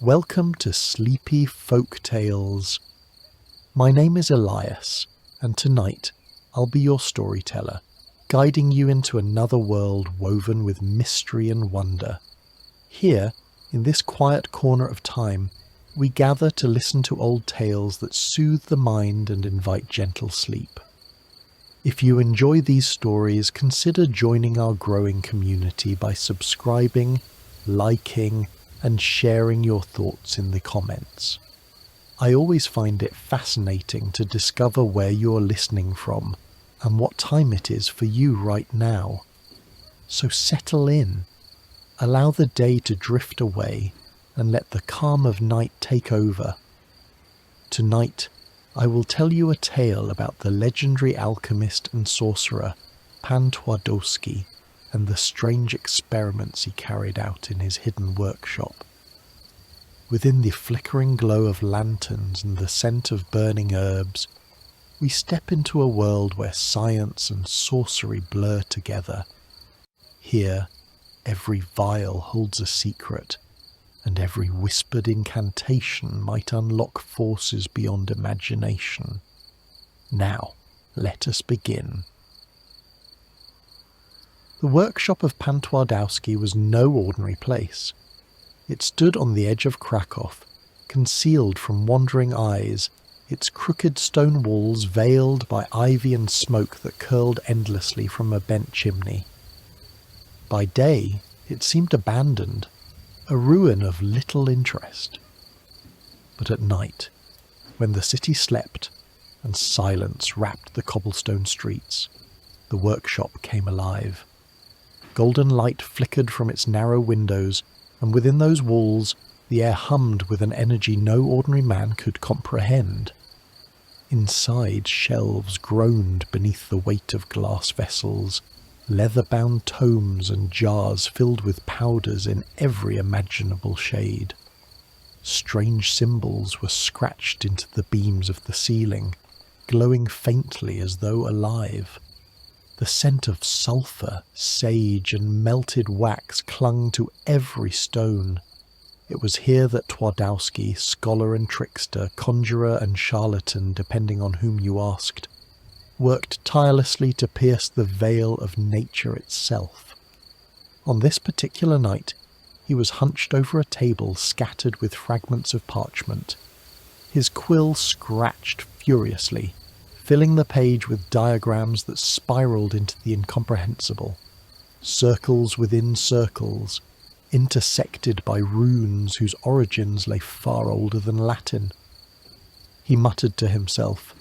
Welcome to Sleepy Folk Tales. My name is Elias, and tonight I'll be your storyteller, guiding you into another world woven with mystery and wonder. Here, in this quiet corner of time, we gather to listen to old tales that soothe the mind and invite gentle sleep. If you enjoy these stories, consider joining our growing community by subscribing, liking, and sharing your thoughts in the comments. I always find it fascinating to discover where you're listening from and what time it is for you right now. So settle in, allow the day to drift away, and let the calm of night take over. Tonight, I will tell you a tale about the legendary alchemist and sorcerer Pan Twardowski and the strange experiments he carried out in his hidden workshop. Within the flickering glow of lanterns and the scent of burning herbs, we step into a world where science and sorcery blur together. Here, every vial holds a secret, and every whispered incantation might unlock forces beyond imagination. Now, let us begin. The workshop of Pan Twardowski was no ordinary place. It stood on the edge of Krakow, concealed from wandering eyes, its crooked stone walls veiled by ivy and smoke that curled endlessly from a bent chimney. By day, it seemed abandoned, a ruin of little interest. But at night, when the city slept and silence wrapped the cobblestone streets, the workshop came alive. Golden light flickered from its narrow windows, and within those walls the air hummed with an energy no ordinary man could comprehend. Inside, shelves groaned beneath the weight of glass vessels, leather-bound tomes and jars filled with powders in every imaginable shade. Strange symbols were scratched into the beams of the ceiling, glowing faintly as though alive. The scent of sulphur, sage, and melted wax clung to every stone. It was here that Twardowski, scholar and trickster, conjurer and charlatan, depending on whom you asked, worked tirelessly to pierce the veil of nature itself. On this particular night, he was hunched over a table scattered with fragments of parchment. His quill scratched furiously, filling the page with diagrams that spiraled into the incomprehensible, circles within circles, intersected by runes whose origins lay far older than Latin. He muttered to himself,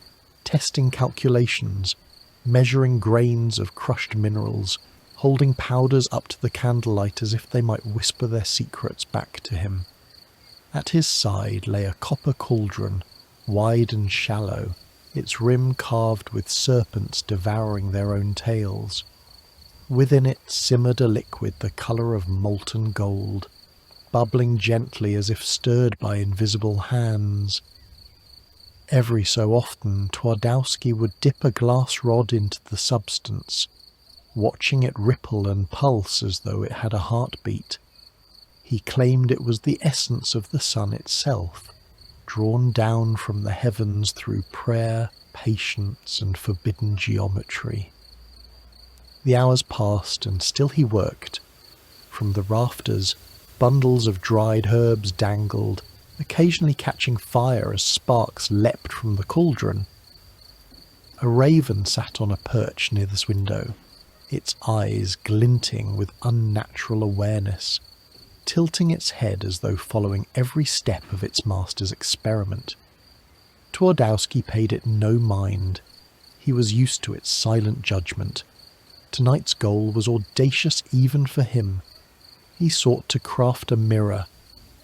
testing calculations, measuring grains of crushed minerals, holding powders up to the candlelight as if they might whisper their secrets back to him. At his side lay a copper cauldron, wide and shallow, its rim carved with serpents devouring their own tails. Within it simmered a liquid the colour of molten gold, bubbling gently as if stirred by invisible hands. Every so often Twardowski would dip a glass rod into the substance, watching it ripple and pulse as though it had a heartbeat. He claimed it was the essence of the sun itself, drawn down from the heavens through prayer, patience, and forbidden geometry. The hours passed, and still he worked. From the rafters, bundles of dried herbs dangled, occasionally catching fire as sparks leapt from the cauldron. A raven sat on a perch near this window, its eyes glinting with unnatural awareness, tilting its head as though following every step of its master's experiment. Twardowski paid it no mind. He was used to its silent judgment. Tonight's goal was audacious even for him. He sought to craft a mirror,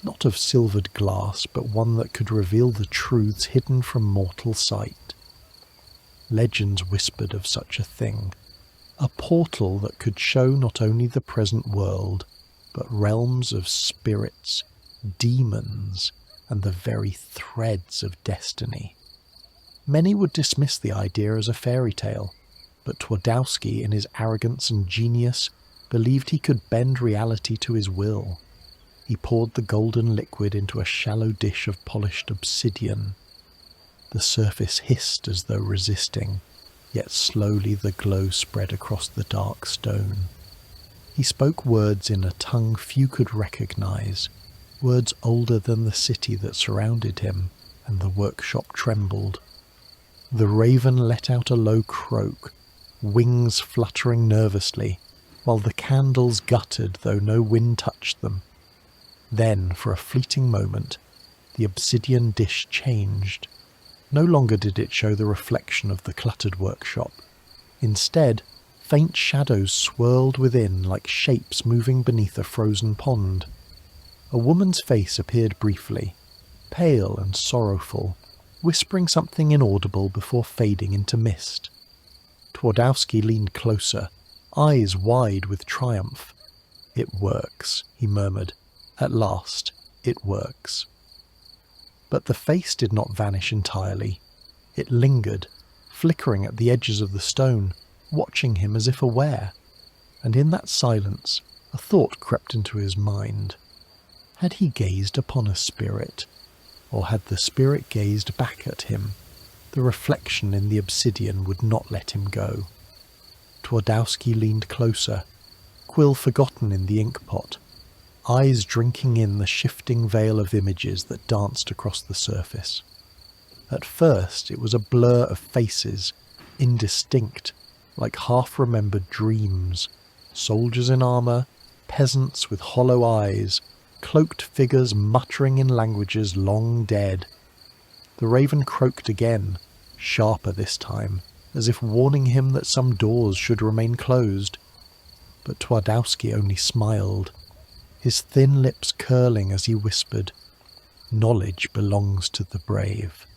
not of silvered glass, but one that could reveal the truths hidden from mortal sight. Legends whispered of such a thing, a portal that could show not only the present world, but realms of spirits, demons, and the very threads of destiny. Many would dismiss the idea as a fairy tale, but Twardowski, in his arrogance and genius, believed he could bend reality to his will. He poured the golden liquid into a shallow dish of polished obsidian. The surface hissed as though resisting, yet slowly the glow spread across the dark stone. He spoke words in a tongue few could recognize, words older than the city that surrounded him, and the workshop trembled. The raven let out a low croak, wings fluttering nervously, while the candles guttered though no wind touched them. Then, for a fleeting moment, the obsidian dish changed. No longer did it show the reflection of the cluttered workshop. Instead, faint shadows swirled within like shapes moving beneath a frozen pond. A woman's face appeared briefly, pale and sorrowful, whispering something inaudible before fading into mist. Twardowski leaned closer, eyes wide with triumph. "It works," he murmured. "At last, it works." But the face did not vanish entirely. It lingered, flickering at the edges of the stone, watching him as if aware. And in that silence, a thought crept into his mind. Had he gazed upon a spirit? Or had the spirit gazed back at him? The reflection in the obsidian would not let him go. Twardowski leaned closer, quill forgotten in the inkpot, eyes drinking in the shifting veil of images that danced across the surface. At first it was a blur of faces, indistinct, like half-remembered dreams. Soldiers in armour, peasants with hollow eyes, cloaked figures muttering in languages long dead. The raven croaked again, sharper this time, as if warning him that some doors should remain closed. But Twardowski only smiled, his thin lips curling as he whispered, "Knowledge belongs to the brave."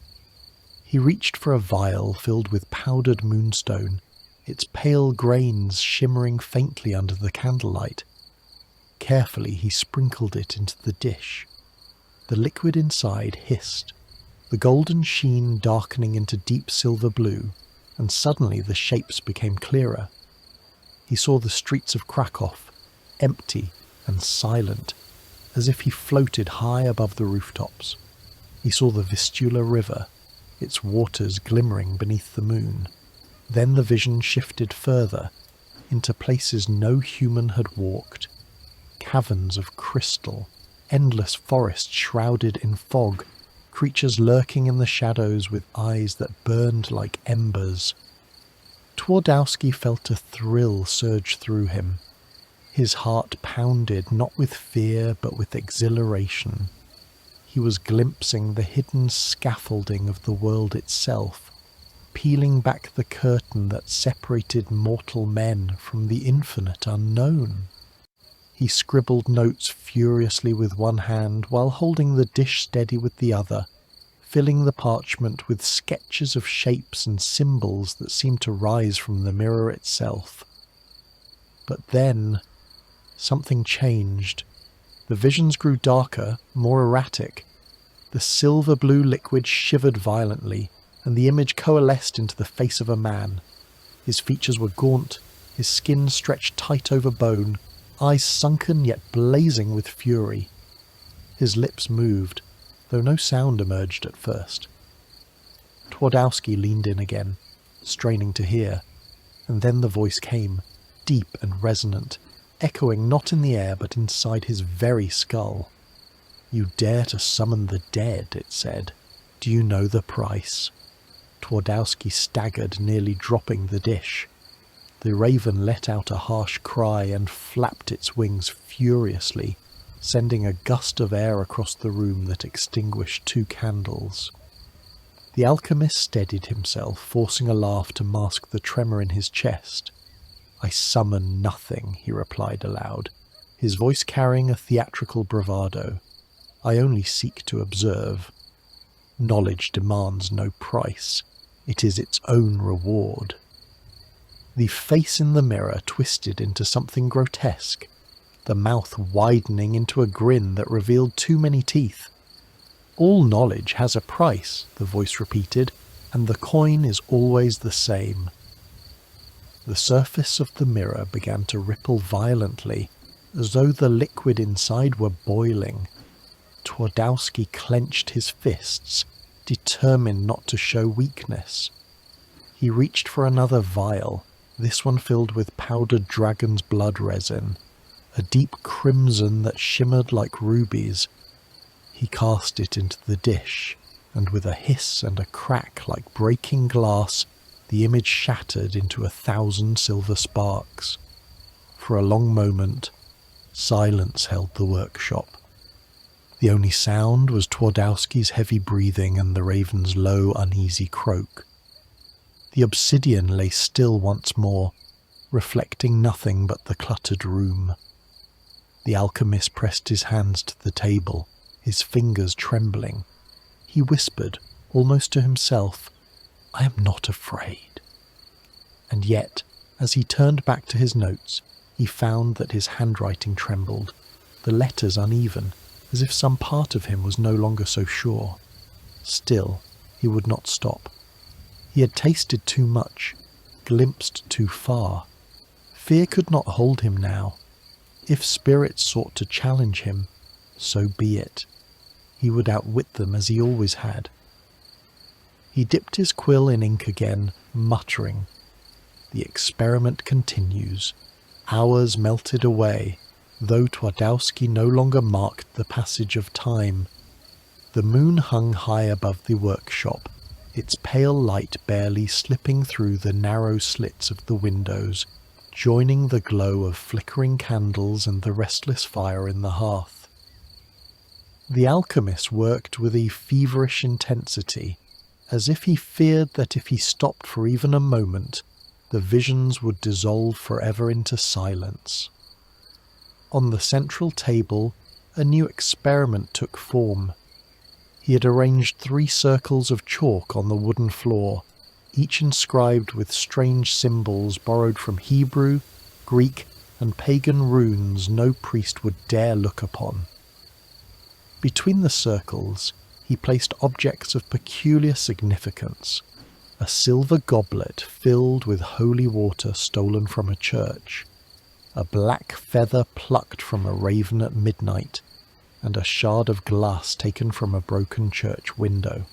He reached for a vial filled with powdered moonstone, its pale grains shimmering faintly under the candlelight. Carefully he sprinkled it into the dish. The liquid inside hissed, the golden sheen darkening into deep silver blue, and suddenly the shapes became clearer. He saw the streets of Krakow, empty and silent, as if he floated high above the rooftops. He saw the Vistula River, its waters glimmering beneath the moon. Then the vision shifted further, into places no human had walked. Caverns of crystal, endless forests shrouded in fog, creatures lurking in the shadows with eyes that burned like embers. Twardowski felt a thrill surge through him. His heart pounded not with fear but with exhilaration. He was glimpsing the hidden scaffolding of the world itself, peeling back the curtain that separated mortal men from the infinite unknown. He scribbled notes furiously with one hand while holding the dish steady with the other, filling the parchment with sketches of shapes and symbols that seemed to rise from the mirror itself. But then something changed. The visions grew darker, more erratic. The silver-blue liquid shivered violently, and the image coalesced into the face of a man. His features were gaunt, his skin stretched tight over bone, eyes sunken yet blazing with fury. His lips moved, though no sound emerged at first. Twardowski leaned in again, straining to hear, and then the voice came, deep and resonant, echoing not in the air but inside his very skull. "You dare to summon the dead," it said. "Do you know the price?" Twardowski staggered, nearly dropping the dish. The raven let out a harsh cry and flapped its wings furiously, sending a gust of air across the room that extinguished 2 candles. The alchemist steadied himself, forcing a laugh to mask the tremor in his chest. "I summon nothing," he replied aloud, his voice carrying a theatrical bravado. "I only seek to observe. Knowledge demands no price. It is its own reward." The face in the mirror twisted into something grotesque, the mouth widening into a grin that revealed too many teeth. "All knowledge has a price," the voice repeated, "and the coin is always the same." The surface of the mirror began to ripple violently, as though the liquid inside were boiling. Twardowski clenched his fists, determined not to show weakness. He reached for another vial, this one filled with powdered dragon's blood resin, a deep crimson that shimmered like rubies. He cast it into the dish, and with a hiss and a crack like breaking glass, the image shattered into 1,000 silver sparks. For a long moment, silence held the workshop. The only sound was Twardowski's heavy breathing and the raven's low, uneasy croak. The obsidian lay still once more, reflecting nothing but the cluttered room. The alchemist pressed his hands to the table, his fingers trembling. He whispered, almost to himself, "I am not afraid." And yet, as he turned back to his notes, he found that his handwriting trembled, the letters uneven, as if some part of him was no longer so sure. Still, he would not stop. He had tasted too much, glimpsed too far. Fear could not hold him now. If spirits sought to challenge him, so be it. He would outwit them as he always had. He dipped his quill in ink again, muttering. The experiment continues. Hours melted away, though Twardowski no longer marked the passage of time. The moon hung high above the workshop, its pale light barely slipping through the narrow slits of the windows, joining the glow of flickering candles and the restless fire in the hearth. The alchemist worked with a feverish intensity, as if he feared that if he stopped for even a moment, the visions would dissolve forever into silence. On the central table, a new experiment took form. He had arranged 3 circles of chalk on the wooden floor, each inscribed with strange symbols borrowed from Hebrew, Greek, and pagan runes no priest would dare look upon. Between the circles, he placed objects of peculiar significance. A silver goblet filled with holy water stolen from a church, a black feather plucked from a raven at midnight, and a shard of glass taken from a broken church window.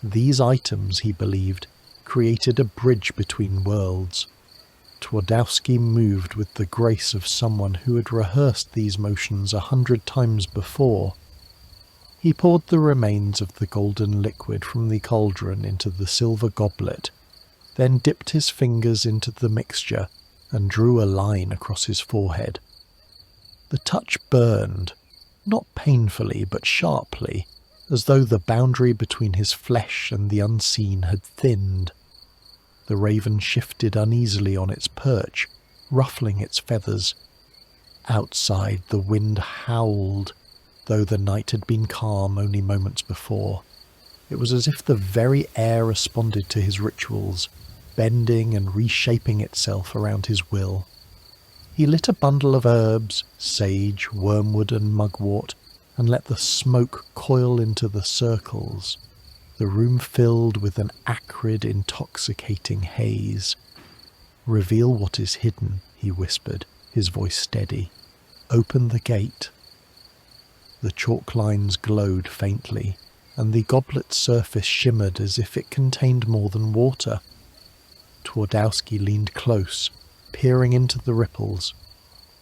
These items, he believed, created a bridge between worlds. Twardowski moved with the grace of someone who had rehearsed these motions 100 times before. He poured the remains of the golden liquid from the cauldron into the silver goblet, then dipped his fingers into the mixture and drew a line across his forehead. The touch burned, not painfully but sharply, as though the boundary between his flesh and the unseen had thinned. The raven shifted uneasily on its perch, ruffling its feathers. Outside the wind howled, though the night had been calm only moments before. It was as if the very air responded to his rituals, bending and reshaping itself around his will. He lit a bundle of herbs, sage, wormwood and mugwort, and let the smoke coil into the circles. The room filled with an acrid, intoxicating haze. "Reveal what is hidden," he whispered, his voice steady. "Open the gate." The chalk lines glowed faintly, and the goblet's surface shimmered as if it contained more than water. Twardowski leaned close, peering into the ripples.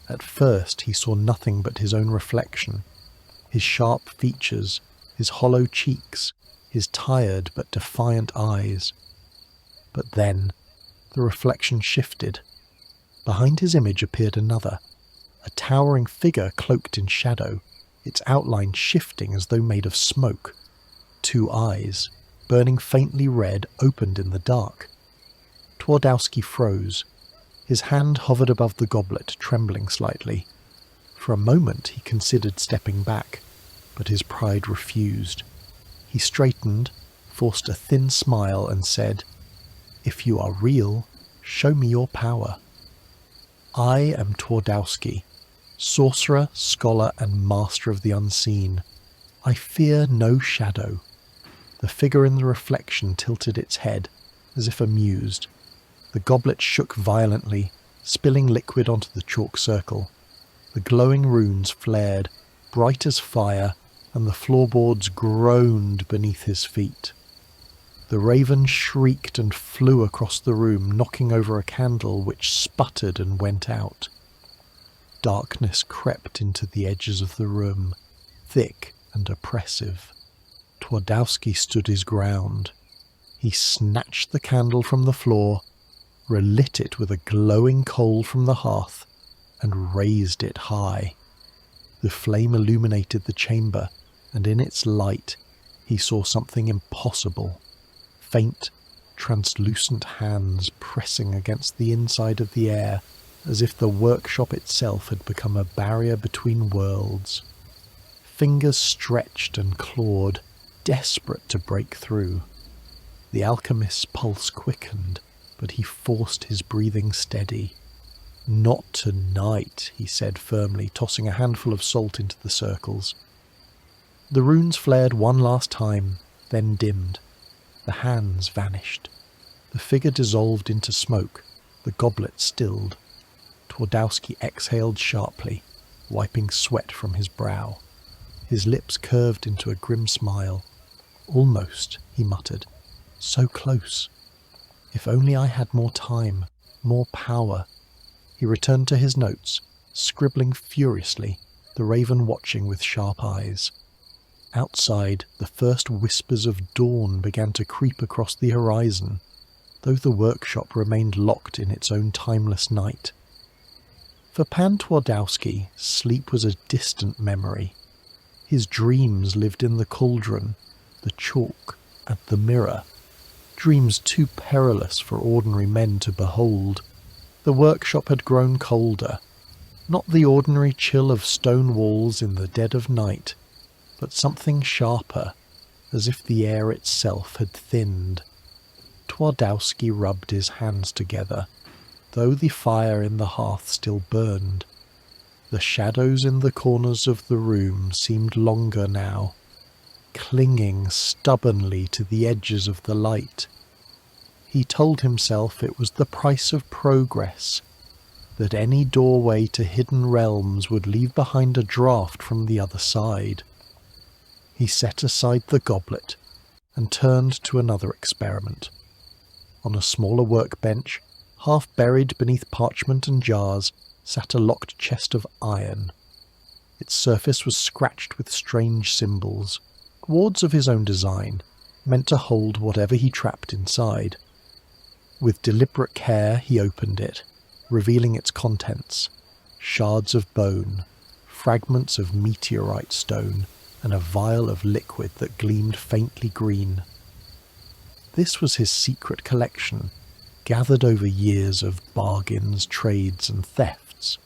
At first he saw nothing but his own reflection, his sharp features, his hollow cheeks, his tired but defiant eyes. But then the reflection shifted. Behind his image appeared another, a towering figure cloaked in shadow, its outline shifting as though made of smoke. 2 eyes, burning faintly red, opened in the dark. Twardowski froze. His hand hovered above the goblet, trembling slightly. For a moment he considered stepping back, but his pride refused. He straightened, forced a thin smile, and said, "If you are real, show me your power." "I am Twardowski, sorcerer, scholar, and master of the unseen. I fear no shadow." The figure in the reflection tilted its head, as if amused. The goblet shook violently, spilling liquid onto the chalk circle. The glowing runes flared, bright as fire, and the floorboards groaned beneath his feet. The raven shrieked and flew across the room, knocking over a candle which sputtered and went out. Darkness crept into the edges of the room, thick and oppressive. Twardowski stood his ground. He snatched the candle from the floor, relit it with a glowing coal from the hearth, and raised it high. The flame illuminated the chamber, and in its light he saw something impossible. Faint, translucent hands pressing against the inside of the air, as if the workshop itself had become a barrier between worlds. Fingers stretched and clawed, desperate to break through. The alchemist's pulse quickened, but he forced his breathing steady. "Not tonight," he said firmly, tossing a handful of salt into the circles. The runes flared one last time, then dimmed. The hands vanished. The figure dissolved into smoke, the goblet stilled. Twardowski exhaled sharply, wiping sweat from his brow. His lips curved into a grim smile. "Almost," he muttered. "So close. If only I had more time, more power." He returned to his notes, scribbling furiously, the raven watching with sharp eyes. Outside, the first whispers of dawn began to creep across the horizon, though the workshop remained locked in its own timeless night. For Pan Twardowski, sleep was a distant memory. His dreams lived in the cauldron, the chalk, and the mirror. Dreams too perilous for ordinary men to behold. The workshop had grown colder, not the ordinary chill of stone walls in the dead of night, but something sharper, as if the air itself had thinned. Twardowski rubbed his hands together, though the fire in the hearth still burned. The shadows in the corners of the room seemed longer now, clinging stubbornly to the edges of the light. He told himself it was the price of progress, that any doorway to hidden realms would leave behind a draught from the other side. He set aside the goblet and turned to another experiment. On a smaller workbench, half buried beneath parchment and jars, sat a locked chest of iron. Its surface was scratched with strange symbols, wards of his own design, meant to hold whatever he trapped inside. With deliberate care he opened it, revealing its contents: shards of bone, fragments of meteorite stone, and a vial of liquid that gleamed faintly green. This was his secret collection, gathered over years of bargains, trades, and thefts.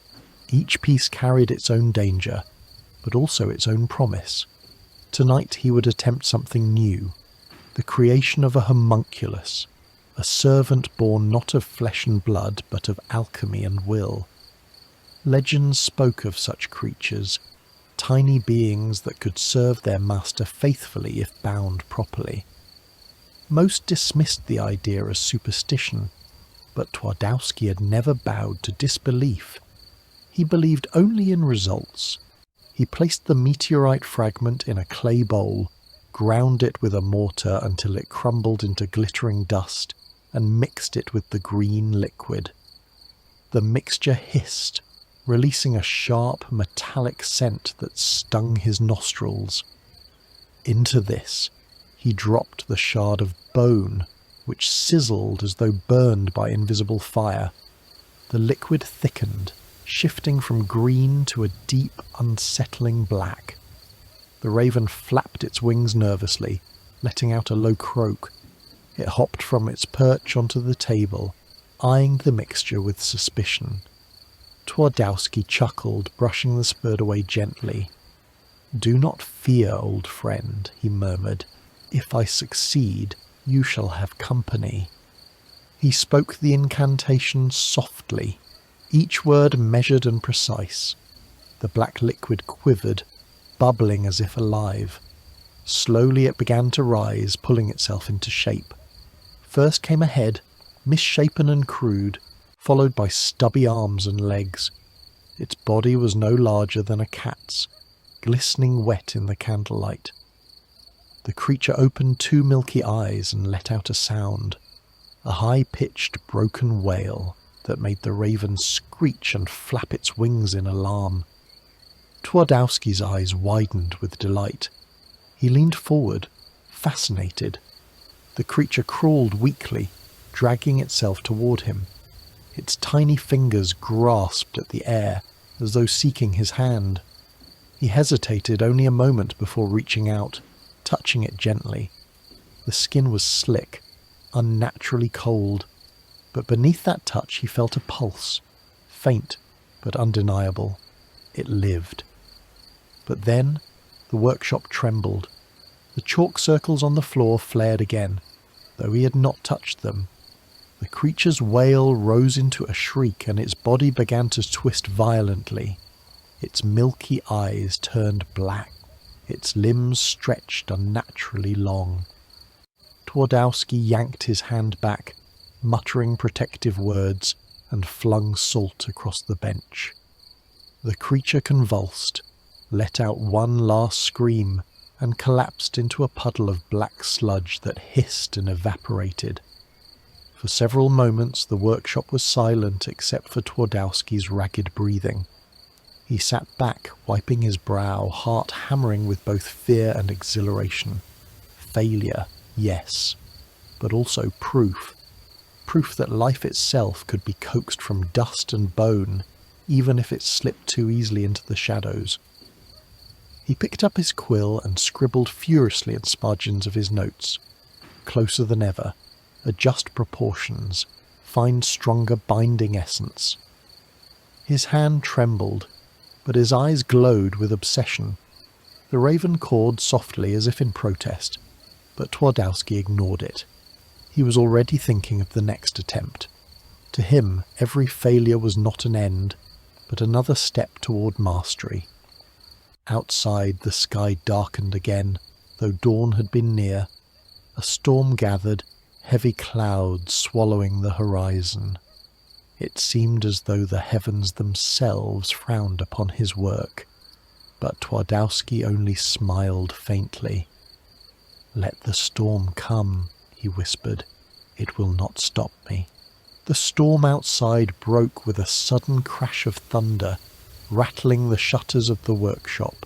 Each piece carried its own danger, but also its own promise. Tonight he would attempt something new, the creation of a homunculus, a servant born not of flesh and blood, but of alchemy and will. Legends spoke of such creatures, tiny beings that could serve their master faithfully if bound properly. Most dismissed the idea as superstition, but Twardowski had never bowed to disbelief. He believed only in results. He placed the meteorite fragment in a clay bowl, ground it with a mortar until it crumbled into glittering dust, and mixed it with the green liquid. The mixture hissed, releasing a sharp, metallic scent that stung his nostrils. Into this, he dropped the shard of bone, which sizzled as though burned by invisible fire. The liquid thickened, shifting from green to a deep, unsettling black. The raven flapped its wings nervously, letting out a low croak. It hopped from its perch onto the table, eyeing the mixture with suspicion. Twardowski chuckled, brushing the spurt away gently. "Do not fear, old friend," he murmured. "If I succeed, you shall have company." He spoke the incantation softly, each word measured and precise. The black liquid quivered, bubbling as if alive. Slowly it began to rise, pulling itself into shape. First came a head, misshapen and crude, followed by stubby arms and legs. Its body was no larger than a cat's, glistening wet in the candlelight. The creature opened 2 milky eyes and let out a sound, a high-pitched broken wail that made the raven screech and flap its wings in alarm. Twardowski's eyes widened with delight. He leaned forward, fascinated. The creature crawled weakly, dragging itself toward him. Its tiny fingers grasped at the air as though seeking his hand. He hesitated only a moment before reaching out, touching it gently. The skin was slick, unnaturally cold, but beneath that touch he felt a pulse, faint but undeniable. It lived. But then the workshop trembled. The chalk circles on the floor flared again, though he had not touched them. The creature's wail rose into a shriek, and its body began to twist violently. Its milky eyes turned black. Its limbs stretched unnaturally long. Twardowski yanked his hand back, muttering protective words, and flung salt across the bench. The creature convulsed, let out one last scream, and collapsed into a puddle of black sludge that hissed and evaporated. For several moments the workshop was silent except for Twardowski's ragged breathing. He sat back, wiping his brow, heart hammering with both fear and exhilaration. Failure, yes, but also proof. Proof that life itself could be coaxed from dust and bone, even if it slipped too easily into the shadows. He picked up his quill and scribbled furiously at margins of his notes. Closer than ever, adjust proportions, find stronger binding essence. His hand trembled, but his eyes glowed with obsession. The raven cawed softly as if in protest, but Twardowski ignored it. He was already thinking of the next attempt. To him, every failure was not an end, but another step toward mastery. Outside, the sky darkened again, though dawn had been near. A storm gathered, heavy clouds swallowing the horizon. It seemed as though the heavens themselves frowned upon his work, but Twardowski only smiled faintly. "Let the storm come," he whispered. "It will not stop me." The storm outside broke with a sudden crash of thunder, rattling the shutters of the workshop.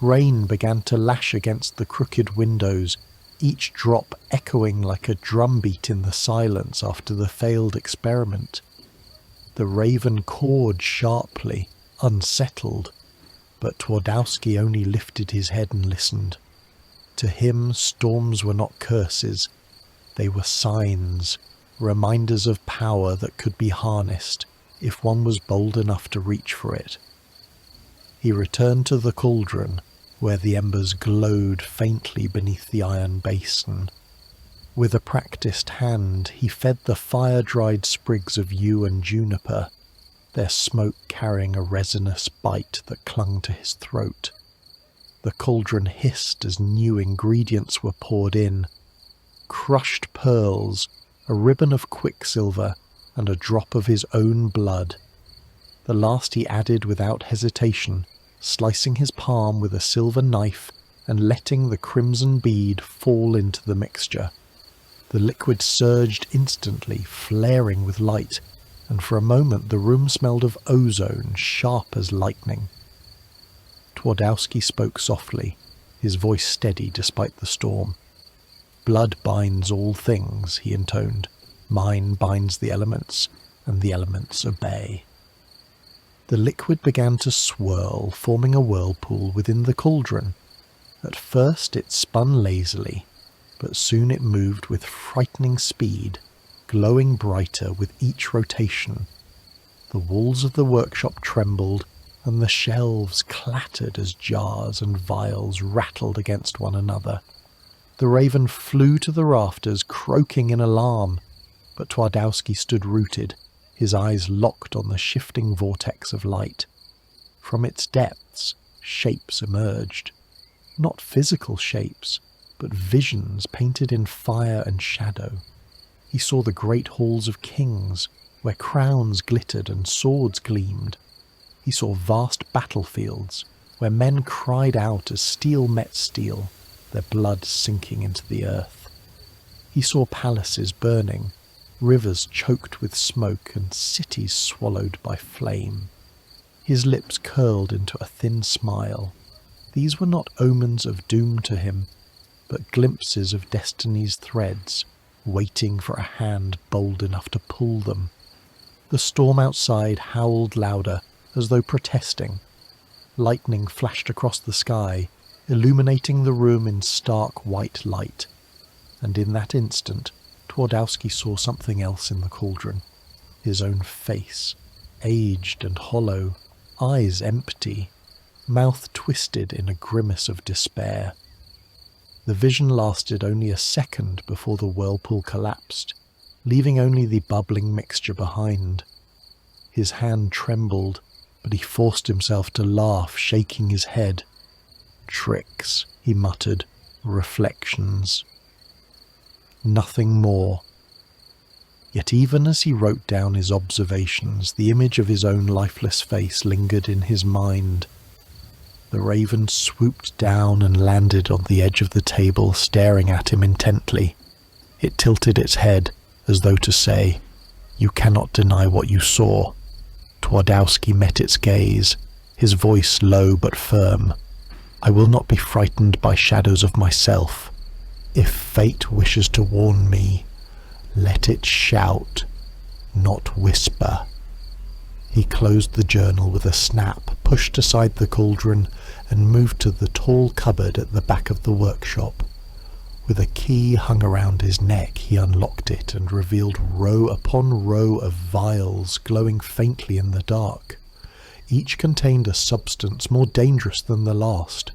Rain began to lash against the crooked windows, each drop echoing like a drumbeat in the silence after the failed experiment. The raven cawed sharply, unsettled, but Twardowski only lifted his head and listened. To him, storms were not curses. They were signs, reminders of power that could be harnessed if one was bold enough to reach for it. He returned to the cauldron, where the embers glowed faintly beneath the iron basin. With a practised hand, he fed the fire-dried sprigs of yew and juniper, their smoke carrying a resinous bite that clung to his throat. The cauldron hissed as new ingredients were poured in. Crushed pearls, a ribbon of quicksilver, and a drop of his own blood. The last he added without hesitation, slicing his palm with a silver knife and letting the crimson bead fall into the mixture. The liquid surged instantly, flaring with light, and for a moment the room smelled of ozone, sharp as lightning. Twardowski spoke softly, his voice steady despite the storm. "Blood binds all things," he intoned. "Mine binds the elements, and the elements obey." The liquid began to swirl, forming a whirlpool within the cauldron. At first it spun lazily, but soon it moved with frightening speed, glowing brighter with each rotation. The walls of the workshop trembled, and the shelves clattered as jars and vials rattled against one another. The raven flew to the rafters, croaking in alarm, but Twardowski stood rooted, his eyes locked on the shifting vortex of light. From its depths, shapes emerged. Not physical shapes, but visions painted in fire and shadow. He saw the great halls of kings, where crowns glittered and swords gleamed. He saw vast battlefields where men cried out as steel met steel, their blood sinking into the earth. He saw palaces burning, rivers choked with smoke, and cities swallowed by flame. His lips curled into a thin smile. These were not omens of doom to him, but glimpses of destiny's threads, waiting for a hand bold enough to pull them. The storm outside howled louder, as though protesting. Lightning flashed across the sky, illuminating the room in stark white light. And in that instant, Twardowski saw something else in the cauldron. His own face, aged and hollow, eyes empty, mouth twisted in a grimace of despair. The vision lasted only a second before the whirlpool collapsed, leaving only the bubbling mixture behind. His hand trembled, but he forced himself to laugh, shaking his head. "Tricks," he muttered, "reflections." Nothing more. Yet even as he wrote down his observations, the image of his own lifeless face lingered in his mind. The raven swooped down and landed on the edge of the table, staring at him intently. It tilted its head, as though to say, "You cannot deny what you saw." Twardowski met its gaze, his voice low but firm. "I will not be frightened by shadows of myself. If fate wishes to warn me, let it shout, not whisper." He closed the journal with a snap, pushed aside the cauldron, and moved to the tall cupboard at the back of the workshop. With a key hung around his neck, he unlocked it and revealed row upon row of vials glowing faintly in the dark. Each contained a substance more dangerous than the last: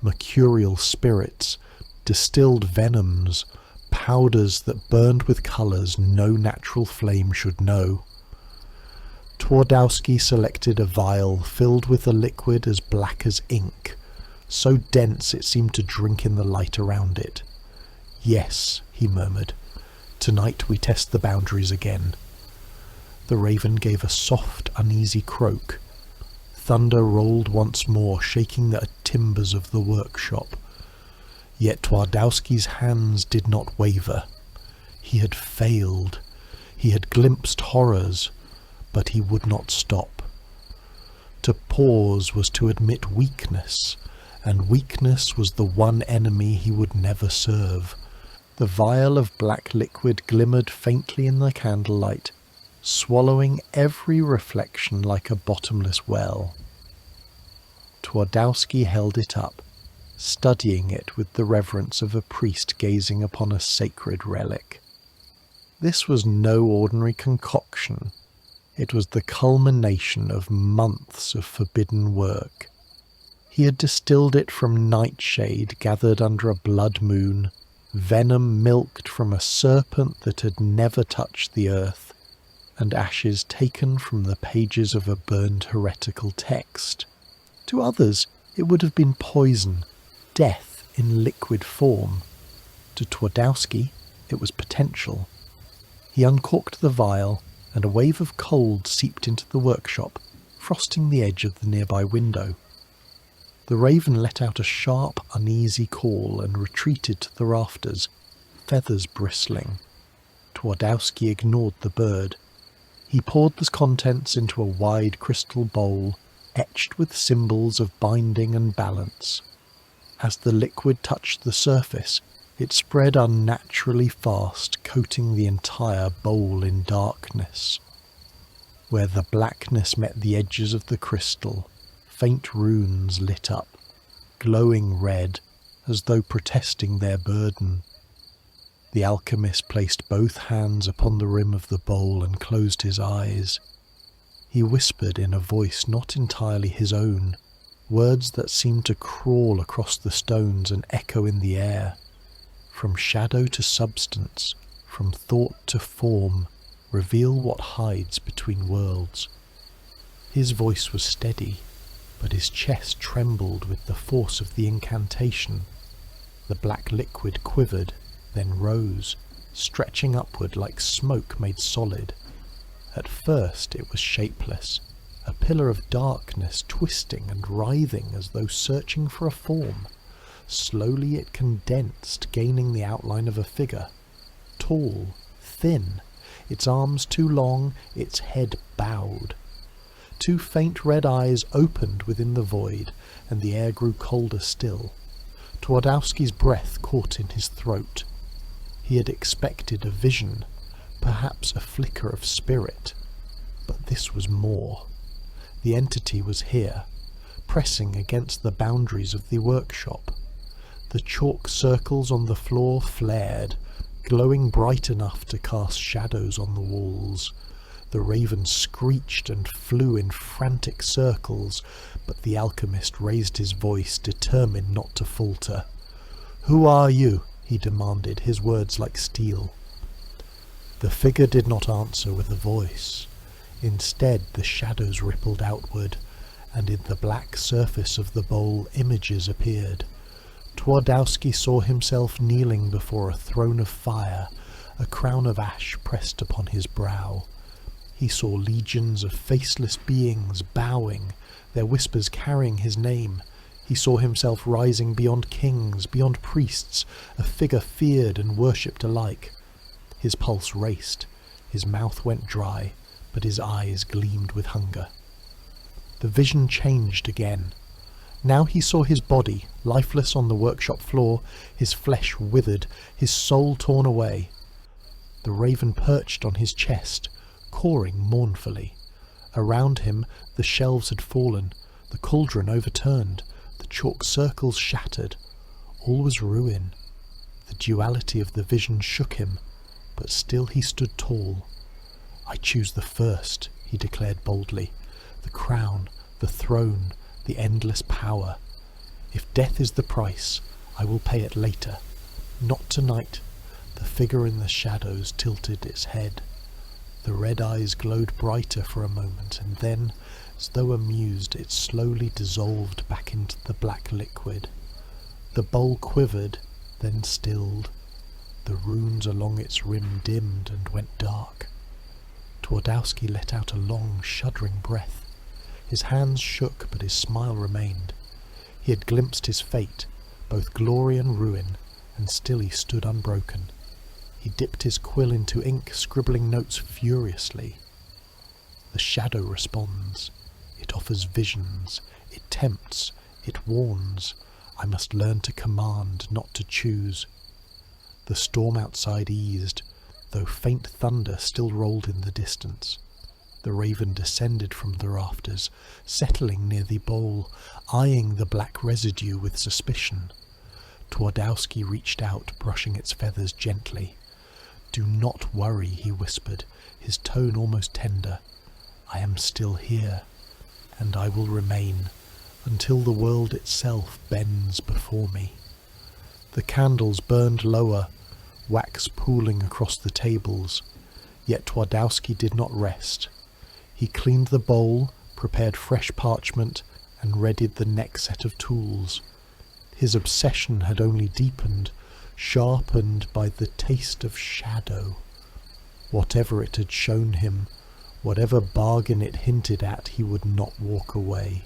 mercurial spirits, distilled venoms, powders that burned with colours no natural flame should know. Twardowski selected a vial filled with a liquid as black as ink, so dense it seemed to drink in the light around it. "Yes," he murmured, "tonight we test the boundaries again." The raven gave a soft, uneasy croak. Thunder rolled once more, shaking the timbers of the workshop. Yet Twardowski's hands did not waver. He had failed. He had glimpsed horrors, but he would not stop. To pause was to admit weakness, and weakness was the one enemy he would never serve. The vial of black liquid glimmered faintly in the candlelight, swallowing every reflection like a bottomless well. Twardowski held it up, studying it with the reverence of a priest gazing upon a sacred relic. This was no ordinary concoction. It was the culmination of months of forbidden work. He had distilled it from nightshade gathered under a blood moon, venom milked from a serpent that had never touched the earth, and ashes taken from the pages of a burned heretical text. To others it would have been poison, death in liquid form. To Twardowski it was potential. He uncorked the vial, and a wave of cold seeped into the workshop, frosting the edge of the nearby window. The raven let out a sharp, uneasy call and retreated to the rafters, feathers bristling. Twardowski ignored the bird. He poured the contents into a wide crystal bowl, etched with symbols of binding and balance. As the liquid touched the surface, it spread unnaturally fast, coating the entire bowl in darkness. Where the blackness met the edges of the crystal, faint runes lit up, glowing red, as though protesting their burden. The alchemist placed both hands upon the rim of the bowl and closed his eyes. He whispered in a voice not entirely his own, words that seemed to crawl across the stones and echo in the air. From shadow to substance, from thought to form, reveal what hides between worlds. His voice was steady, but his chest trembled with the force of the incantation. The black liquid quivered, then rose, stretching upward like smoke made solid. At first it was shapeless, a pillar of darkness twisting and writhing as though searching for a form. Slowly it condensed, gaining the outline of a figure. Tall, thin, its arms too long, its head bowed. Two faint red eyes opened within the void, and the air grew colder still. Twardowski's breath caught in his throat. He had expected a vision, perhaps a flicker of spirit, but this was more. The entity was here, pressing against the boundaries of the workshop. The chalk circles on the floor flared, glowing bright enough to cast shadows on the walls. The raven screeched and flew in frantic circles, but the alchemist raised his voice, determined not to falter. "Who are you?" he demanded, his words like steel. The figure did not answer with a voice. Instead, the shadows rippled outward, and in the black surface of the bowl images appeared. Twardowski saw himself kneeling before a throne of fire, a crown of ash pressed upon his brow. He saw legions of faceless beings bowing, their whispers carrying his name. He saw himself rising beyond kings, beyond priests, a figure feared and worshipped alike. His pulse raced, his mouth went dry, but his eyes gleamed with hunger. The vision changed again. Now he saw his body, lifeless on the workshop floor, his flesh withered, his soul torn away. The raven perched on his chest, cawing mournfully. Around him the shelves had fallen, the cauldron overturned, the chalk circles shattered. All was ruin. The duality of the vision shook him, but still he stood tall. "I choose the first," he declared boldly. "The crown, the throne, the endless power. If death is the price, I will pay it later. Not tonight." The figure in the shadows tilted its head. The red eyes glowed brighter for a moment, and then, as though amused, it slowly dissolved back into the black liquid. The bowl quivered, then stilled. The runes along its rim dimmed and went dark. Twardowski let out a long, shuddering breath. His hands shook, but his smile remained. He had glimpsed his fate, both glory and ruin, and still he stood unbroken. He dipped his quill into ink, scribbling notes furiously. The shadow responds. It offers visions. It tempts. It warns. I must learn to command, not to choose. The storm outside eased, though faint thunder still rolled in the distance. The raven descended from the rafters, settling near the bowl, eyeing the black residue with suspicion. Twardowski reached out, brushing its feathers gently. "Do not worry," he whispered, his tone almost tender. "I am still here, and I will remain, until the world itself bends before me." The candles burned lower, wax pooling across the tables, yet Twardowski did not rest. He cleaned the bowl, prepared fresh parchment, and readied the next set of tools. His obsession had only deepened, sharpened by the taste of shadow. Whatever it had shown him, whatever bargain it hinted at, he would not walk away.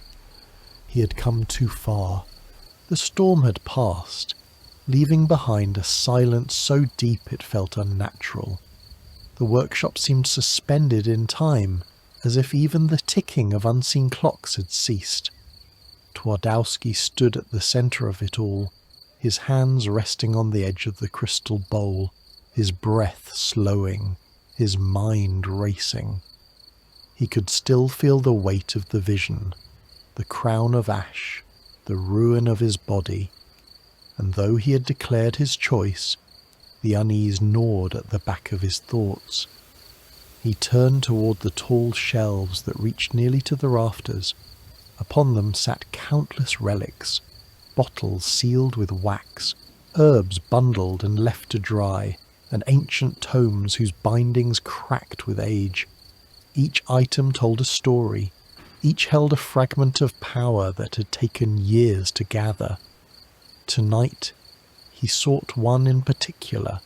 He had come too far. The storm had passed, leaving behind a silence so deep it felt unnatural. The workshop seemed suspended in time, as if even the ticking of unseen clocks had ceased. Twardowski stood at the centre of it all, his hands resting on the edge of the crystal bowl, his breath slowing, his mind racing. He could still feel the weight of the vision, the crown of ash, the ruin of his body, and though he had declared his choice, the unease gnawed at the back of his thoughts. He turned toward the tall shelves that reached nearly to the rafters. Upon them sat countless relics, bottles sealed with wax, herbs bundled and left to dry, and ancient tomes whose bindings cracked with age. Each item told a story, each held a fragment of power that had taken years to gather. Tonight, he sought one in particular,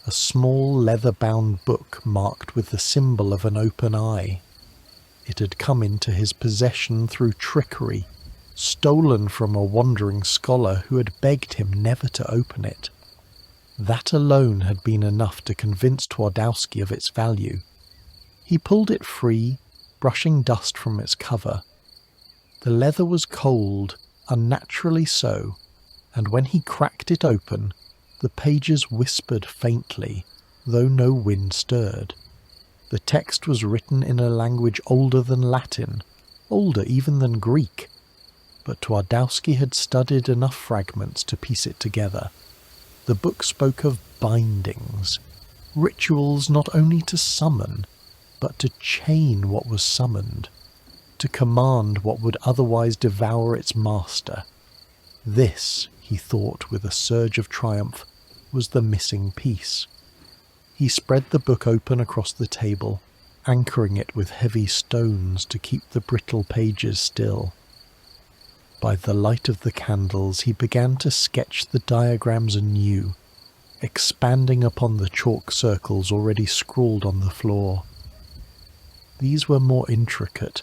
a small leather-bound book marked with the symbol of an open eye. It had come into his possession through trickery, stolen from a wandering scholar who had begged him never to open it. That alone had been enough to convince Twardowski of its value. He pulled it free, brushing dust from its cover. The leather was cold, unnaturally so, and when he cracked it open, the pages whispered faintly, though no wind stirred. The text was written in a language older than Latin, older even than Greek, but Twardowski had studied enough fragments to piece it together. The book spoke of bindings, rituals not only to summon, but to chain what was summoned, to command what would otherwise devour its master. This, he thought with a surge of triumph, was the missing piece. He spread the book open across the table, anchoring it with heavy stones to keep the brittle pages still. By the light of the candles he began to sketch the diagrams anew, expanding upon the chalk circles already scrawled on the floor. These were more intricate,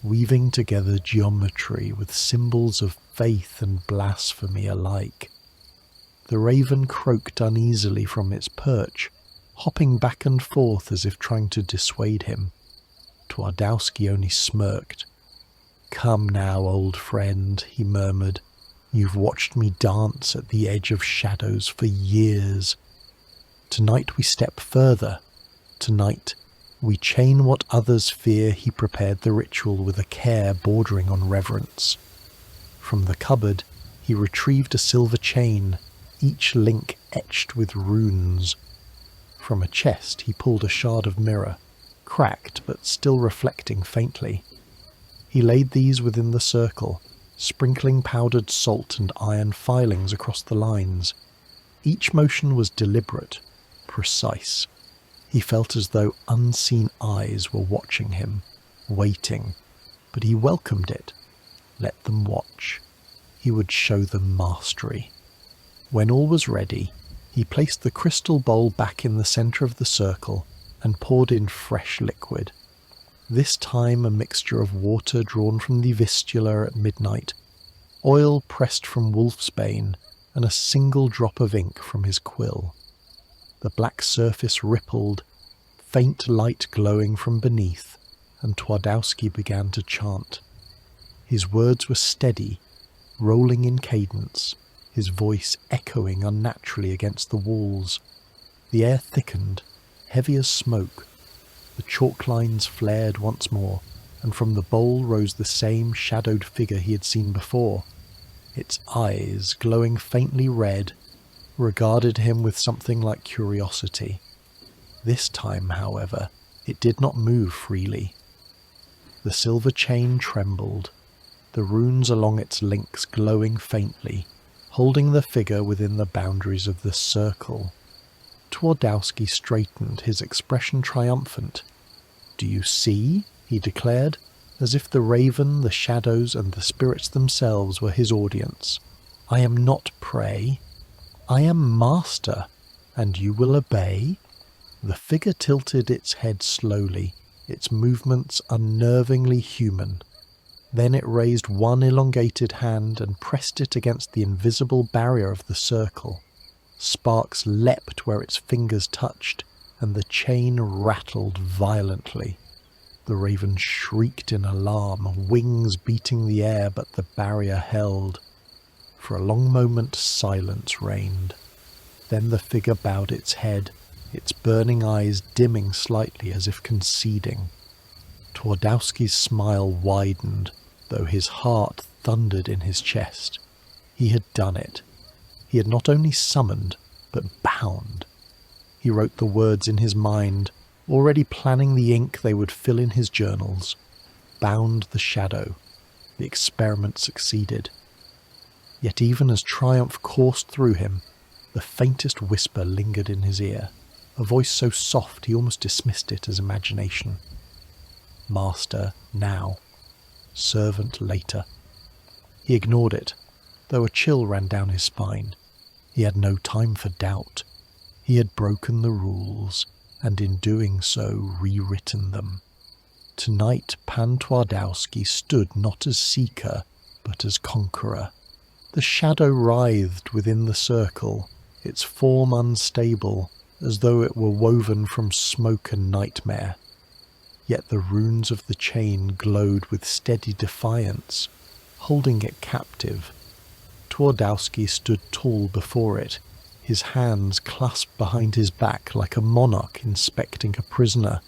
weaving together geometry with symbols of faith and blasphemy alike. The raven croaked uneasily from its perch, hopping back and forth as if trying to dissuade him. Twardowski only smirked. "Come now, old friend," he murmured. "You've watched me dance at the edge of shadows for years. Tonight we step further. Tonight we chain what others fear." He prepared the ritual with a care bordering on reverence. From the cupboard he retrieved a silver chain, each link etched with runes. From a chest he pulled a shard of mirror, cracked but still reflecting faintly. He laid these within the circle, sprinkling powdered salt and iron filings across the lines. Each motion was deliberate, precise. He felt as though unseen eyes were watching him, waiting, but he welcomed it. Let them watch. He would show them mastery. When all was ready, he placed the crystal bowl back in the centre of the circle and poured in fresh liquid. This time a mixture of water drawn from the vistula at midnight, oil pressed from wolfsbane, and a single drop of ink from his quill. The black surface rippled, faint light glowing from beneath, and Twardowski began to chant. His words were steady, rolling in cadence, his voice echoing unnaturally against the walls. The air thickened, heavy as smoke. The chalk lines flared once more, and from the bowl rose the same shadowed figure he had seen before. Its eyes, glowing faintly red, regarded him with something like curiosity. This time, however, it did not move freely. The silver chain trembled, the runes along its links glowing faintly, holding the figure within the boundaries of the circle. Twardowski straightened, his expression triumphant. "Do you see?" he declared, as if the raven, the shadows, and the spirits themselves were his audience. "I am not prey. I am master, and you will obey?" The figure tilted its head slowly, its movements unnervingly human. Then it raised one elongated hand and pressed it against the invisible barrier of the circle. Sparks leapt where its fingers touched, and the chain rattled violently. The raven shrieked in alarm, wings beating the air, but the barrier held. For a long moment silence reigned. Then the figure bowed its head, its burning eyes dimming slightly as if conceding. Twardowski's smile widened, though his heart thundered in his chest. He had done it. He had not only summoned, but bound. He wrote the words in his mind, already planning the ink they would fill in his journals. Bound the shadow. The experiment succeeded. Yet even as triumph coursed through him, the faintest whisper lingered in his ear, a voice so soft he almost dismissed it as imagination. Master now, servant later. He ignored it, though a chill ran down his spine. He had no time for doubt. He had broken the rules, and in doing so rewritten them. Tonight Pan Twardowski stood not as seeker, but as conqueror. The shadow writhed within the circle, its form unstable, as though it were woven from smoke and nightmare. Yet the runes of the chain glowed with steady defiance, holding it captive. Twardowski stood tall before it, his hands clasped behind his back like a monarch inspecting a prisoner.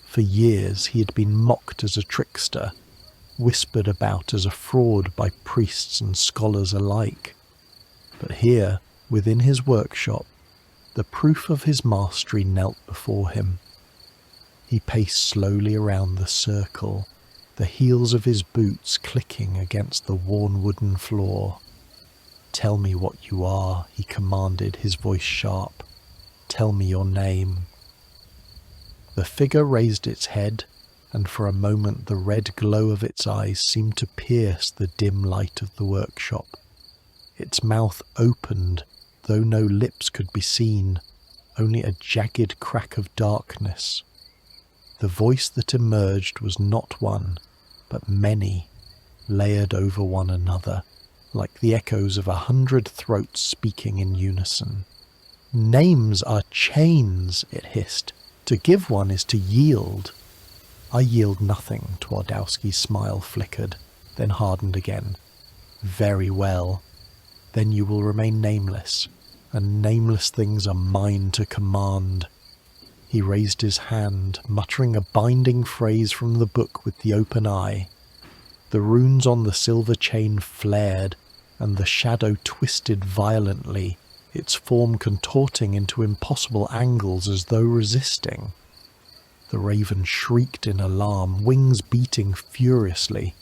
For years he had been mocked as a trickster, whispered about as a fraud by priests and scholars alike. But here, within his workshop, the proof of his mastery knelt before him. He paced slowly around the circle, the heels of his boots clicking against the worn wooden floor. "Tell me what you are," he commanded, his voice sharp. "Tell me your name." The figure raised its head, and for a moment the red glow of its eyes seemed to pierce the dim light of the workshop. Its mouth opened, though no lips could be seen, only a jagged crack of darkness. The voice that emerged was not one, but many, layered over one another, like the echoes of 100 throats speaking in unison. "Names are chains," it hissed. "To give one is to yield." "I yield nothing," Twardowski's smile flickered, then hardened again. "Very well. Then you will remain nameless, and nameless things are mine to command." He raised his hand, muttering a binding phrase from the book with the open eye. The runes on the silver chain flared, and the shadow twisted violently, its form contorting into impossible angles as though resisting. The raven shrieked in alarm, wings beating furiously,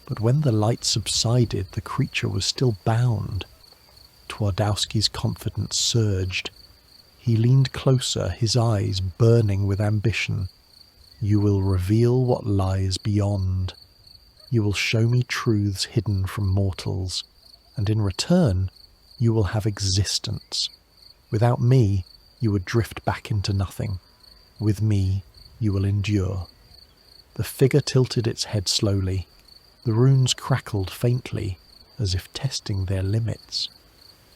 but when the light subsided, the creature was still bound. Twardowski's confidence surged. He leaned closer, his eyes burning with ambition. "You will reveal what lies beyond. You will show me truths hidden from mortals, and in return, you will have existence. Without me, you would drift back into nothing. With me, you will endure." The figure tilted its head slowly. The runes crackled faintly, as if testing their limits.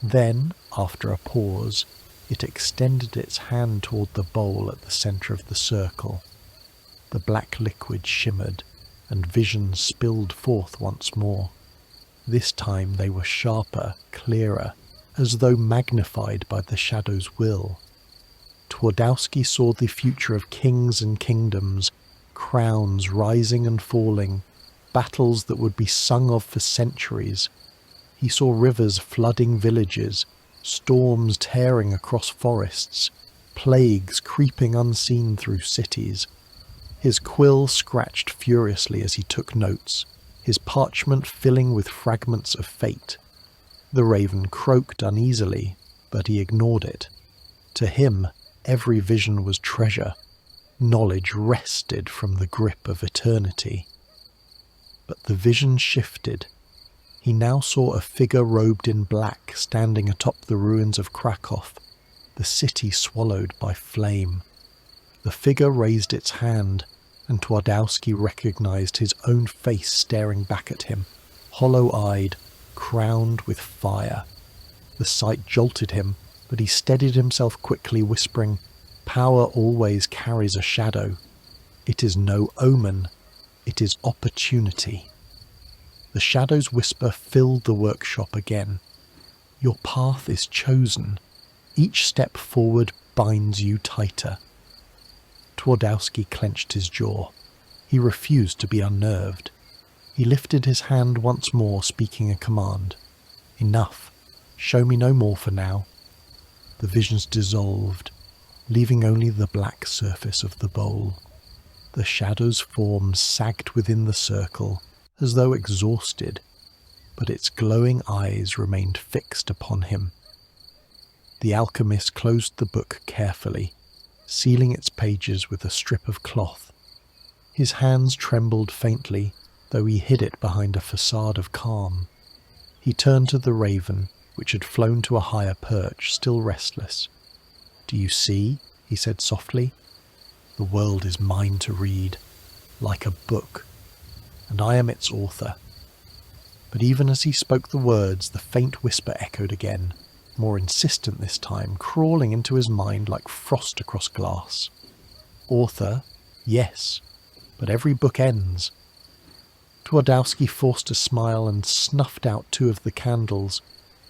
Then, after a pause, it extended its hand toward the bowl at the center of the circle. The black liquid shimmered, and visions spilled forth once more. This time they were sharper, clearer, as though magnified by the shadow's will. Twardowski saw the future of kings and kingdoms, crowns rising and falling, battles that would be sung of for centuries. He saw rivers flooding villages, storms tearing across forests, plagues creeping unseen through cities. His quill scratched furiously as he took notes, his parchment filling with fragments of fate. The raven croaked uneasily, but he ignored it. To him, every vision was treasure. Knowledge wrested from the grip of eternity. But the vision shifted. He now saw a figure robed in black standing atop the ruins of Krakow, the city swallowed by flame. The figure raised its hand, and Twardowski recognized his own face staring back at him, hollow-eyed, crowned with fire. The sight jolted him, but he steadied himself quickly, whispering, "Power always carries a shadow. It is no omen, it is opportunity." The shadow's whisper filled the workshop again. "Your path is chosen. Each step forward binds you tighter." Twardowski clenched his jaw. He refused to be unnerved. He lifted his hand once more, speaking a command. "Enough. Show me no more for now." The visions dissolved, leaving only the black surface of the bowl. The shadow's form sagged within the circle, as though exhausted, but its glowing eyes remained fixed upon him. The alchemist closed the book carefully, sealing its pages with a strip of cloth. His hands trembled faintly, though he hid it behind a facade of calm. He turned to the raven, which had flown to a higher perch, still restless. "Do you see?" he said softly. "The world is mine to read. like a book, and I am its author." But even as he spoke the words, the faint whisper echoed again, more insistent this time, crawling into his mind like frost across glass. "Author, yes, but every book ends." Twardowski forced a smile and snuffed out 2 of the candles,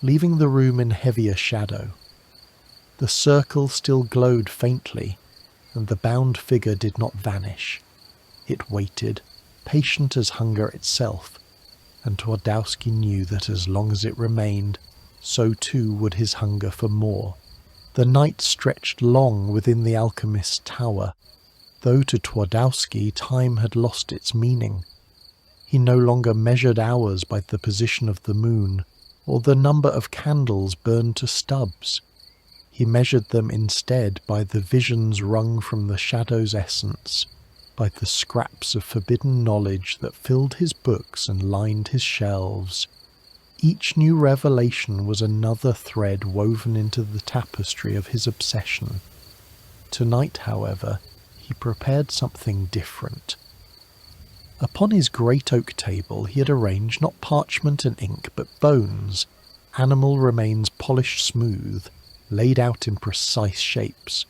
leaving the room in heavier shadow. The circle still glowed faintly, and the bound figure did not vanish. It waited, patient as hunger itself, and Twardowski knew that as long as it remained, so too would his hunger for more. The night stretched long within the Alchemist's tower, though to Twardowski time had lost its meaning. He no longer measured hours by the position of the moon, or the number of candles burned to stubs. He measured them instead by the visions wrung from the shadow's essence, by the scraps of forbidden knowledge that filled his books and lined his shelves. Each new revelation was another thread woven into the tapestry of his obsession. Tonight, however, he prepared something different. Upon his great oak table he had arranged not parchment and ink, but bones, animal remains polished smooth, laid out in precise shapes.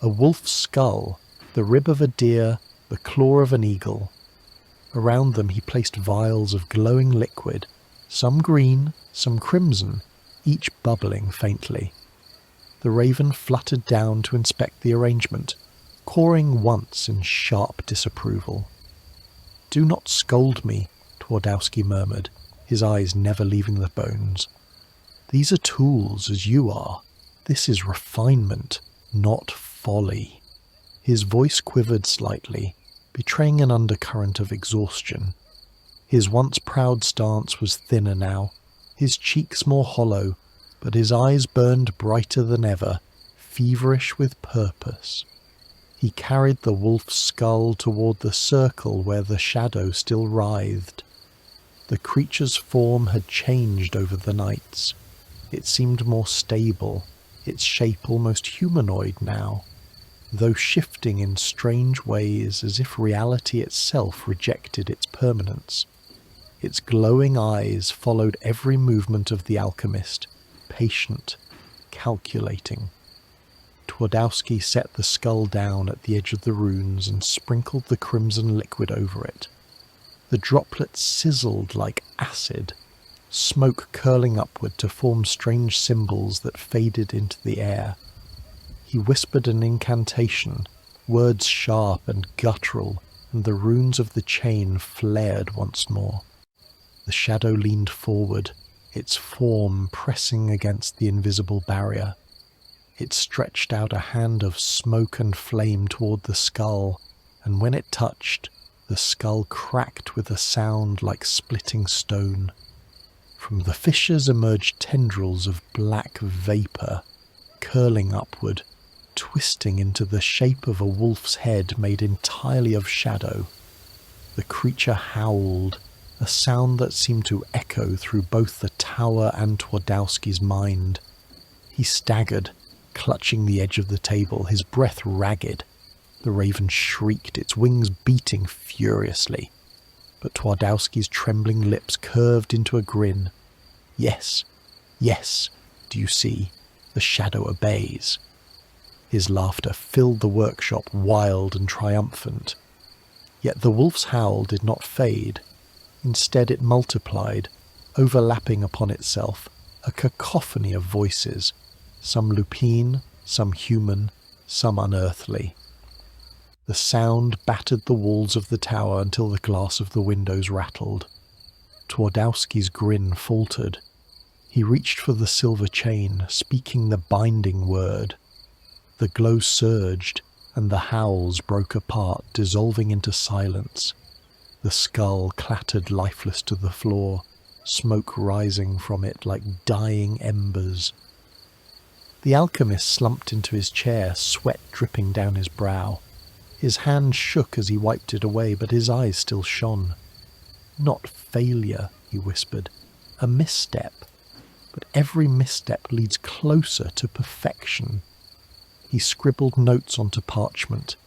A wolf's skull, the rib of a deer, the claw of an eagle. Around them he placed vials of glowing liquid, some green, some crimson, each bubbling faintly. The raven fluttered down to inspect the arrangement, cawing once in sharp disapproval. "Do not scold me," Twardowski murmured, his eyes never leaving the bones. "These are tools as you are. This is refinement, not folly." His voice quivered slightly, betraying an undercurrent of exhaustion. His once proud stance was thinner now, his cheeks more hollow, but his eyes burned brighter than ever, feverish with purpose. He carried the wolf's skull toward the circle where the shadow still writhed. The creature's form had changed over the nights. It seemed more stable, its shape almost humanoid now, though shifting in strange ways as if reality itself rejected its permanence. Its glowing eyes followed every movement of the alchemist, patient, calculating. Twardowski set the skull down at the edge of the runes and sprinkled the crimson liquid over it. The droplets sizzled like acid, smoke curling upward to form strange symbols that faded into the air. He whispered an incantation, words sharp and guttural, and the runes of the chain flared once more. The shadow leaned forward, its form pressing against the invisible barrier. It stretched out a hand of smoke and flame toward the skull, and when it touched, the skull cracked with a sound like splitting stone. From the fissures emerged tendrils of black vapour, curling upward, twisting into the shape of a wolf's head made entirely of shadow. The creature howled, a sound that seemed to echo through both the tower and Twardowski's mind. He staggered, clutching the edge of the table, his breath ragged. The raven shrieked, its wings beating furiously. But Twardowski's trembling lips curved into a grin. "Yes, yes, do you see? The shadow obeys." His laughter filled the workshop, wild and triumphant. Yet the wolf's howl did not fade. Instead it multiplied, overlapping upon itself, a cacophony of voices, some lupine, some human, some unearthly. The sound battered the walls of the tower until the glass of the windows rattled. Twardowski's grin faltered. He reached for the silver chain, speaking the binding word. The glow surged, and the howls broke apart, dissolving into silence. The skull clattered lifeless to the floor, smoke rising from it like dying embers. The alchemist slumped into his chair, sweat dripping down his brow. His hand shook as he wiped it away, but his eyes still shone. "Not failure," he whispered, "a misstep. But every misstep leads closer to perfection." He scribbled notes onto parchment,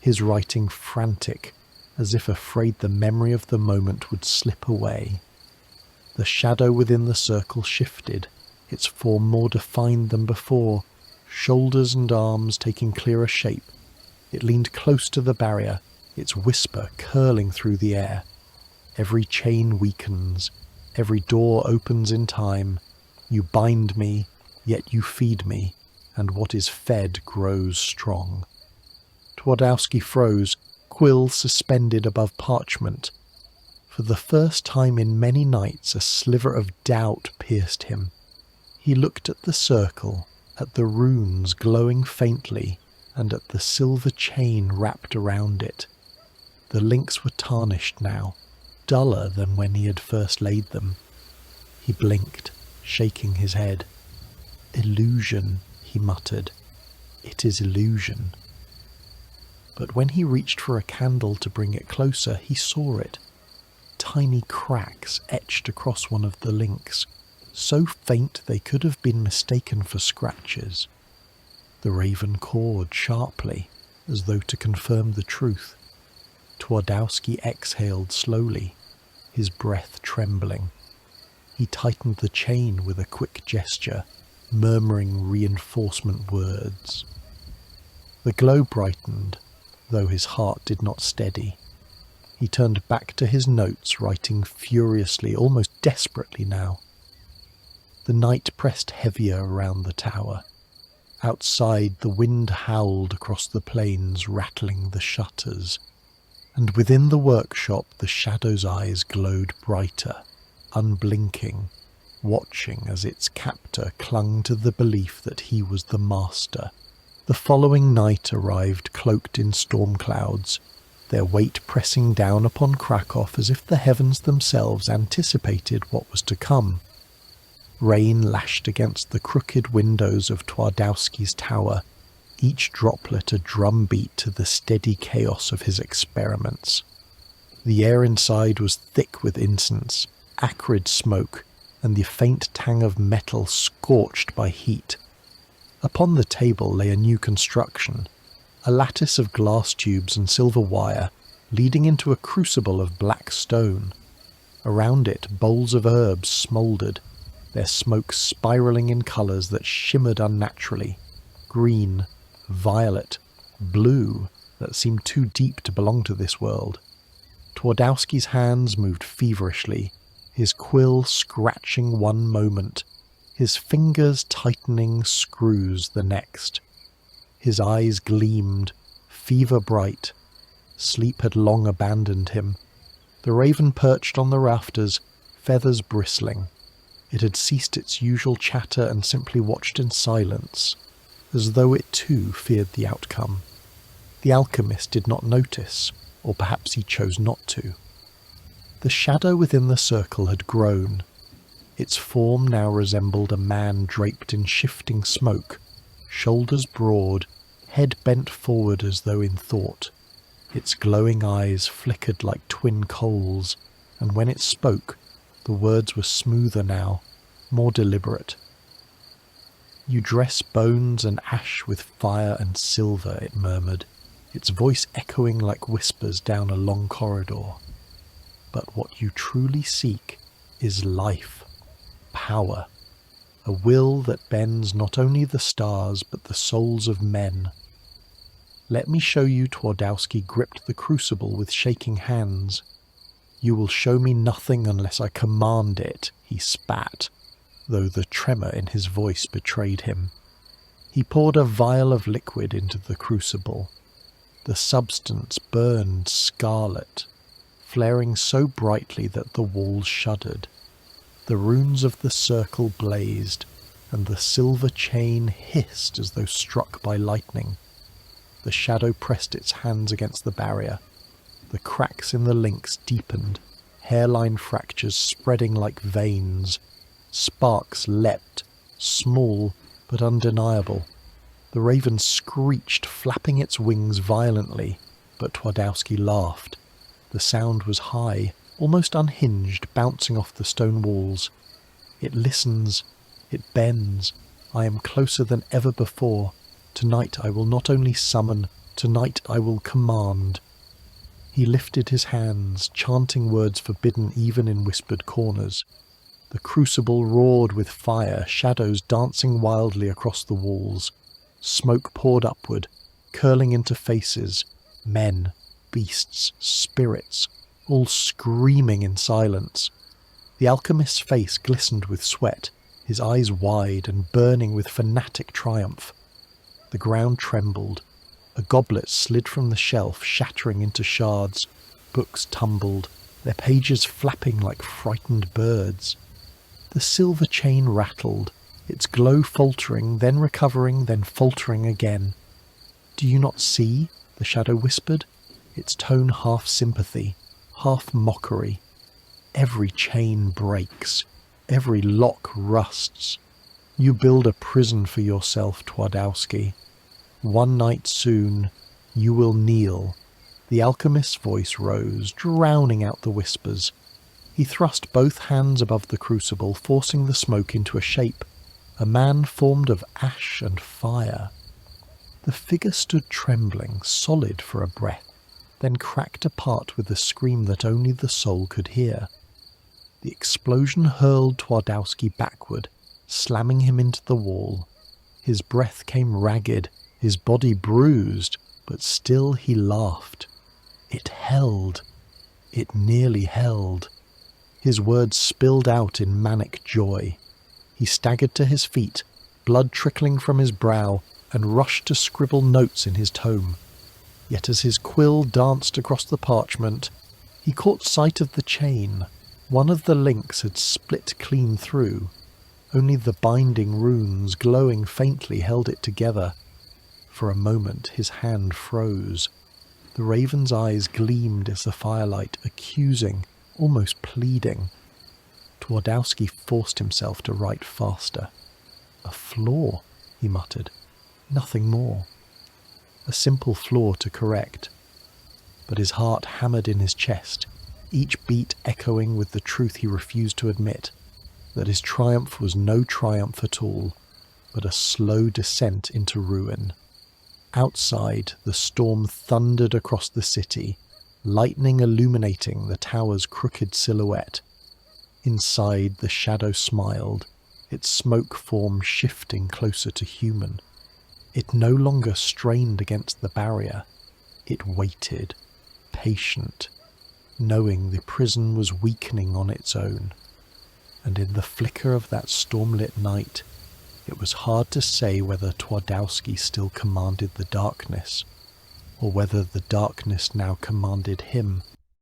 his writing frantic, as if afraid the memory of the moment would slip away. The shadow within the circle shifted, its form more defined than before, shoulders and arms taking clearer shape. It leaned close to the barrier, its whisper curling through the air. Every chain weakens, every door opens in time. You bind me, yet you feed me, and what is fed grows strong. Twardowski froze, quill suspended above parchment. For the first time in many nights a sliver of doubt pierced him. He looked at the circle, at the runes glowing faintly, and at the silver chain wrapped around it. The links were tarnished now, duller than when he had first laid them. He blinked, shaking his head. "Illusion," he muttered. "It is illusion." But when he reached for a candle to bring it closer, he saw it. Tiny cracks etched across one of the links, so faint they could have been mistaken for scratches. The raven cawed sharply, as though to confirm the truth. Twardowski exhaled slowly, his breath trembling. He tightened the chain with a quick gesture, murmuring reinforcement words. The glow brightened, though his heart did not steady. He turned back to his notes, writing furiously, almost desperately now. The night pressed heavier around the tower. Outside, the wind howled across the plains, rattling the shutters. And within the workshop, the shadow's eyes glowed brighter, unblinking, watching as its captor clung to the belief that he was the master. The following night arrived cloaked in storm clouds, their weight pressing down upon Krakow as if the heavens themselves anticipated what was to come. Rain lashed against the crooked windows of Twardowski's tower, each droplet a drumbeat to the steady chaos of his experiments. The air inside was thick with incense, acrid smoke, and the faint tang of metal scorched by heat. Upon the table lay a new construction, a lattice of glass tubes and silver wire leading into a crucible of black stone. Around it, bowls of herbs smouldered, their smoke spiralling in colours that shimmered unnaturally, green, violet, blue, that seemed too deep to belong to this world. Twardowski's hands moved feverishly, his quill scratching one moment, his fingers tightening screws the next. His eyes gleamed, fever bright. Sleep had long abandoned him. The raven perched on the rafters, feathers bristling. It had ceased its usual chatter and simply watched in silence, as though it too feared the outcome. The alchemist did not notice, or perhaps he chose not to. The shadow within the circle had grown. Its form now resembled a man draped in shifting smoke, shoulders broad, head bent forward as though in thought. Its glowing eyes flickered like twin coals, and when it spoke, the words were smoother now, more deliberate. "You dress bones and ash with fire and silver," it murmured, its voice echoing like whispers down a long corridor. "But what you truly seek is life, power, a will that bends not only the stars but the souls of men. Let me show you." Twardowski gripped the crucible with shaking hands. "You will show me nothing unless I command it," he spat, though the tremor in his voice betrayed him. He poured a vial of liquid into the crucible. The substance burned scarlet, flaring so brightly that the walls shuddered. The runes of the circle blazed, and the silver chain hissed as though struck by lightning. The shadow pressed its hands against the barrier. The cracks in the links deepened, hairline fractures spreading like veins. Sparks leapt, small but undeniable. The raven screeched, flapping its wings violently, but Twardowski laughed. The sound was high, almost unhinged, bouncing off the stone walls. "It listens, it bends. I am closer than ever before. Tonight I will not only summon, tonight I will command." He lifted his hands, chanting words forbidden even in whispered corners. The crucible roared with fire, shadows dancing wildly across the walls. Smoke poured upward, curling into faces, men, beasts, spirits, all screaming in silence. The alchemist's face glistened with sweat, his eyes wide and burning with fanatic triumph. The ground trembled. A goblet slid from the shelf, shattering into shards. Books tumbled, their pages flapping like frightened birds. The silver chain rattled, its glow faltering, then recovering, then faltering again. "Do you not see?" the shadow whispered, its tone half sympathy, half mockery. "Every chain breaks, every lock rusts. You build a prison for yourself, Twardowski. One night soon, you will kneel." The alchemist's voice rose, drowning out the whispers. He thrust both hands above the crucible, forcing the smoke into a shape, a man formed of ash and fire. The figure stood trembling, solid for a breath, then cracked apart with a scream that only the soul could hear. The explosion hurled Twardowski backward, slamming him into the wall. His breath came ragged, his body bruised, but still he laughed. It held. It nearly held. His words spilled out in manic joy. He staggered to his feet, blood trickling from his brow, and rushed to scribble notes in his tome. Yet as his quill danced across the parchment, he caught sight of the chain. One of the links had split clean through. Only the binding runes, glowing faintly, held it together. For a moment his hand froze. The raven's eyes gleamed as the firelight, accusing, almost pleading. Twardowski forced himself to write faster. "A flaw," he muttered. "Nothing more. A simple flaw to correct." But his heart hammered in his chest, each beat echoing with the truth he refused to admit, that his triumph was no triumph at all, but a slow descent into ruin. Outside, the storm thundered across the city, lightning illuminating the tower's crooked silhouette. Inside, the shadow smiled, its smoke form shifting closer to human. It no longer strained against the barrier. It waited, patient, knowing the prison was weakening on its own. And in the flicker of that stormlit night, it was hard to say whether Twardowski still commanded the darkness, or whether the darkness now commanded him.